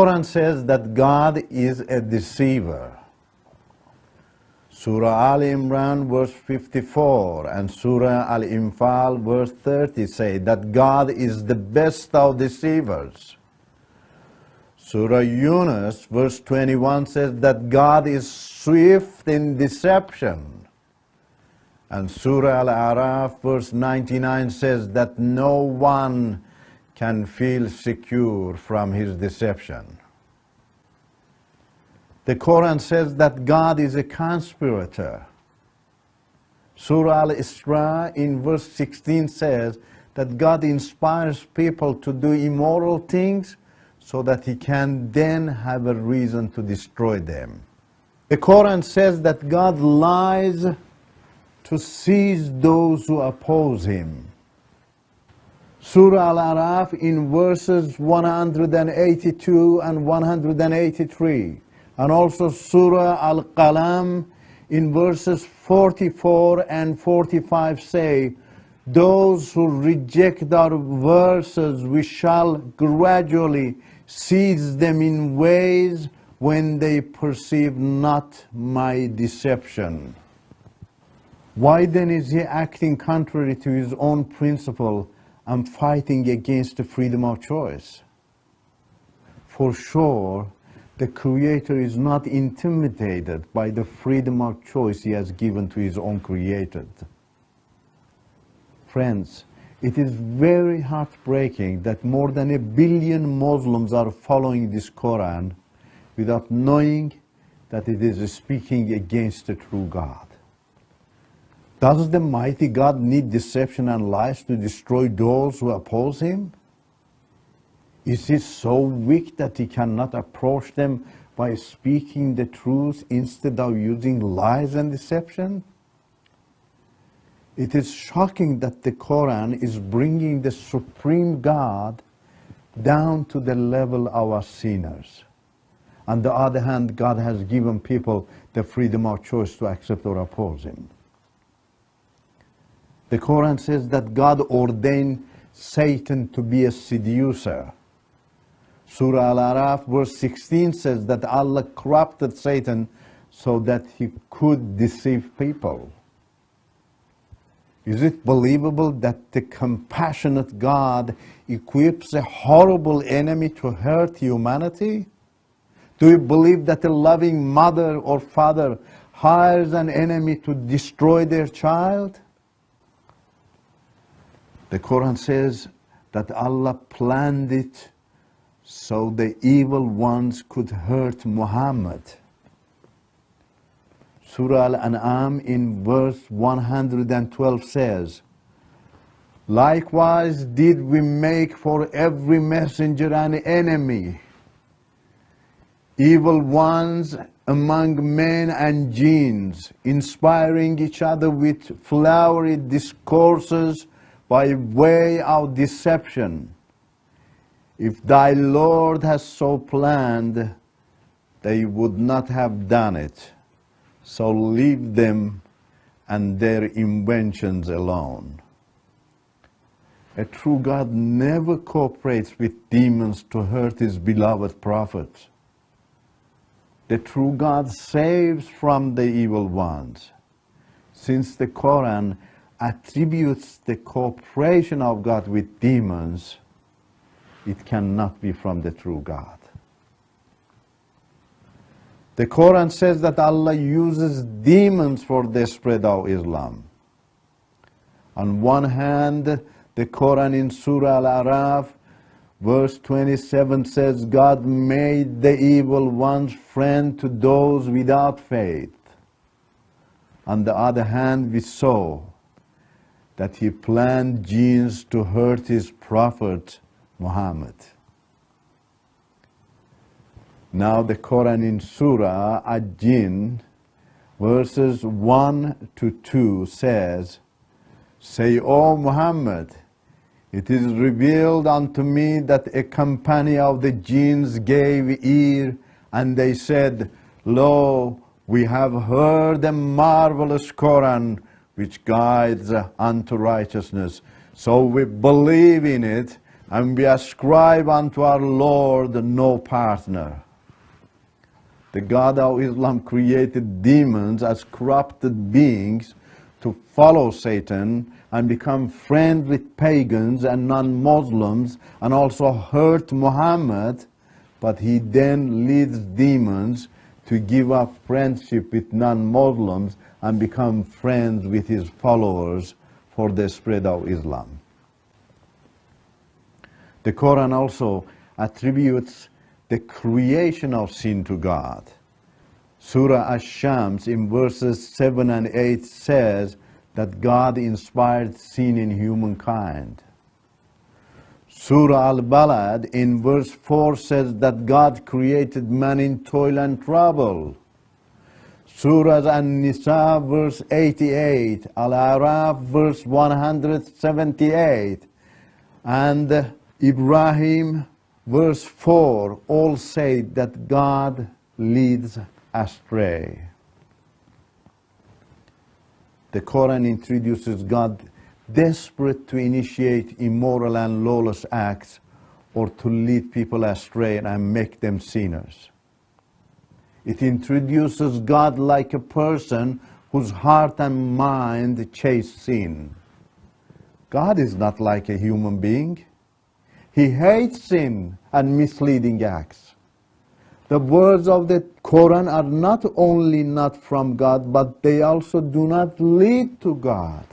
Quran says that God is a deceiver. Surah Al Imran verse 54 and Surah Al Infal verse 30 say that God is the best of deceivers. Surah Yunus verse 21 says that God is swift in deception. And Surah Al-Araf verse 99 says that no one can feel secure from his deception. The Quran says that God is a conspirator. Surah Al-Isra in verse 16 says that God inspires people to do immoral things so that he can then have a reason to destroy them. The Quran says that God lies to seize those who oppose him. Surah Al-Araf in verses 182 and 183, and also Surah Al-Qalam in verses 44 and 45 say, those who reject our verses, we shall gradually seize them in ways when they perceive not my deception. Why then is he acting contrary to his own principle and fighting against the freedom of choice? For sure, the Creator is not intimidated by the freedom of choice he has given to his own created. Friends, it is very heartbreaking that more than 1 billion Muslims are following this Quran without knowing that it is speaking against the true God. Does the mighty God need deception and lies to destroy those who oppose him? Is he so weak that he cannot approach them by speaking the truth instead of using lies and deception? It is shocking that the Quran is bringing the supreme God down to the level of us sinners. On the other hand, God has given people the freedom of choice to accept or oppose him. The Quran says that God ordained Satan to be a seducer. Surah Al-Araf verse 16 says that Allah corrupted Satan so that he could deceive people. Is it believable that the compassionate God equips a horrible enemy to hurt humanity? Do you believe that a loving mother or father hires an enemy to destroy their child? The Quran says that Allah planned it so the evil ones could hurt Muhammad. Surah Al-An'am in verse 112 says, likewise did we make for every messenger an enemy, evil ones among men and jinns, inspiring each other with flowery discourses by way of deception. If thy Lord has so planned, they would not have done it. So leave them and their inventions alone. A true God never cooperates with demons to hurt his beloved prophet. The true God saves from the evil ones. Since the Quran attributes the cooperation of God with demons, it cannot be from the true God. The Quran says that Allah uses demons for the spread of Islam. On one hand, the Quran in Surah Al-Araf, verse 27 says, God made the evil ones friend to those without faith. On the other hand, we saw that he planned jinns to hurt his prophet Muhammad. Now the Quran in Surah Al-Jinn, verses 1 to 2 says, say, O Muhammad, it is revealed unto me that a company of the jinns gave ear, and they said, lo, we have heard a marvelous Quran which guides unto righteousness. So we believe in it, and we ascribe unto our Lord no partner. The God of Islam created demons as corrupted beings to follow Satan and become friends with pagans and non-Muslims, and also hurt Muhammad, but he then leads demons to give up friendship with non-Muslims and become friends with his followers for the spread of Islam. The Quran also attributes the creation of sin to God. Surah Ash-Shams in verses 7 and 8 says that God inspired sin in humankind. Surah Al-Balad in verse 4 says that God created man in toil and trouble. Surah An-Nisa verse 88, Al-Araf verse 178, and Ibrahim verse 4 all say that God leads astray. The Quran introduces God desperate to initiate immoral and lawless acts or to lead people astray and make them sinners. It introduces God like a person whose heart and mind chase sin. God is not like a human being. He hates sin and misleading acts. The words of the Quran are not only not from God, but they also do not lead to God.